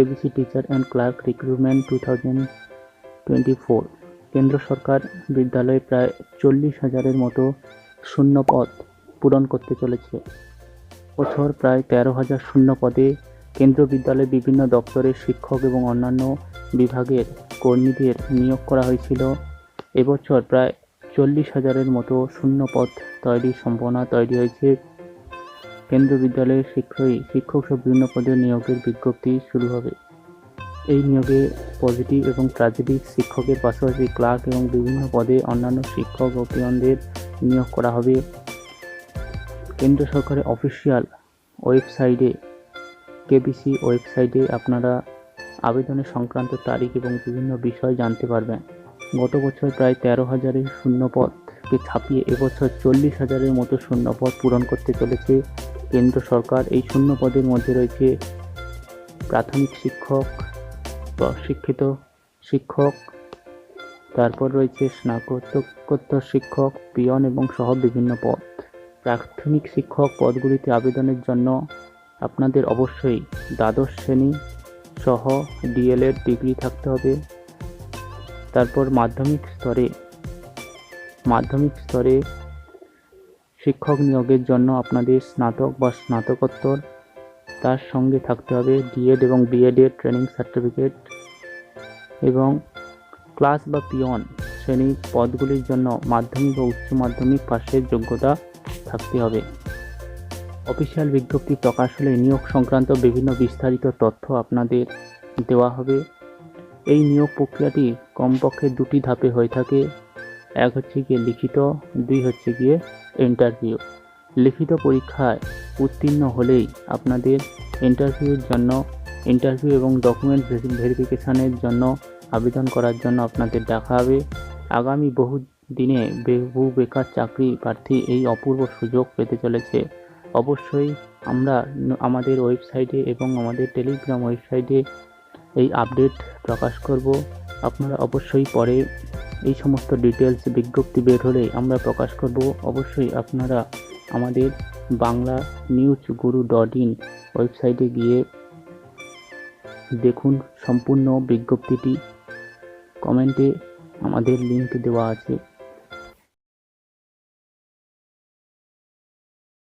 KBC teacher and clerk recruitment 2024। কেন্দ্র সরকার বিদ্যালয়ে প্রায় 40,000-এর মতো শূন্য পদ পূরণ করতে চলেছে। বছর প্রায় 13,000 শূন্য পদে কেন্দ্রীয় বিদ্যালয়ে বিভিন্ন দপ্তরের শিক্ষক এবং অন্যান্য বিভাগের কর্মীদের নিয়োগ করা হয়েছিল। এবছর প্রায় 40,000-এর মতো শূন্য পদ তৈরির সম্ভাবনা তৈরি হয়েছে। কেন্দ্রীয় বিদ্যালয়ের শিক্ষক সহ বিভিন্ন পদে নিয়োগের বিজ্ঞপ্তি শুরু হবে। এই নিয়োগে পজিটিভ এবং ট্র্যাজেডিক শিক্ষকের পাশাপাশি ক্লার্ক এবং বিভিন্ন পদে অন্যান্য শিক্ষক ও পিয়নদের নিয়োগ করা হবে। কেন্দ্র সরকারের অফিসিয়াল ওয়েবসাইটে কেবিসি ওয়েবসাইটে আপনারা আবেদনের সংক্রান্ত তারিখ এবং বিভিন্ন বিষয় জানতে পারবেন। গত বছর প্রায় 13,000-এর শূন্য পদকে ছাপিয়ে এবছর 40,000-এর মতো শূন্য পদ পূরণ করতে চলেছে কেন্দ্র সরকার। এই শূন্য পদের মধ্যে রয়েছে প্রাথমিক শিক্ষক, প্রশিক্ষিত শিক্ষক, তারপর রয়েছে স্নাতকোত্তর শিক্ষক, পিয়ন এবং সহ বিভিন্ন পদ। প্রাথমিক শিক্ষক পদগুলিতে আবেদনের জন্য আপনাদের অবশ্যই দ্বাদশ শ্রেণী সহ ডিএলএড ডিগ্রি থাকতে হবে। তারপর মাধ্যমিক স্তরে শিক্ষক নিয়োগের জন্য আপনাদের স্নাতক বা স্নাতকোত্তর, তার সঙ্গে থাকতে হবে ডিএড এবং বিএডের ট্রেনিং সার্টিফিকেট, এবং ক্লাস বা পিয়ন শ্রেণীর পদগুলির জন্য মাধ্যমিক ও উচ্চ মাধ্যমিক পাশের যোগ্যতা থাকতে হবে। অফিসিয়াল বিজ্ঞপ্তি প্রকাশ হলে নিয়োগ সংক্রান্ত বিভিন্ন বিস্তারিত তথ্য আপনাদের দেওয়া হবে। এই নিয়োগ প্রক্রিয়াটি কমপক্ষে 2টি ধাপে হয়ে থাকে। এক হচ্ছে গিয়ে লিখিত, 2 হচ্ছে গিয়ে ইন্টারভিউ। লিখিত পরীক্ষায় উত্তীর্ণ হলেই আপনাদের ইন্টারভিউ এবং ডকুমেন্ট ভেরিফিকেশনের জন্য আবেদন করার জন্য আপনাদের ডাকা হবে। আগামী বহু দিনে বহু বেকার চাকরি প্রার্থী এই অপূর্ব সুযোগ পেতে চলেছে। অবশ্যই আমরা আমাদের ওয়েবসাইটে এবং আমাদের টেলিগ্রাম ওয়েবসাইটে এই আপডেট প্রকাশ করব। আপনারা অবশ্যই পরে এই সমস্ত ডিটেলস বিজ্ঞপ্তি বের হলে আমরা প্রকাশ করব। অবশ্যই আপনারা আমাদের banglanewsguru.in ওয়েবসাইটে গিয়ে দেখুন সম্পূর্ণ বিজ্ঞপ্তিটি। কমেন্টে আমাদের লিঙ্ক দেওয়া আছে।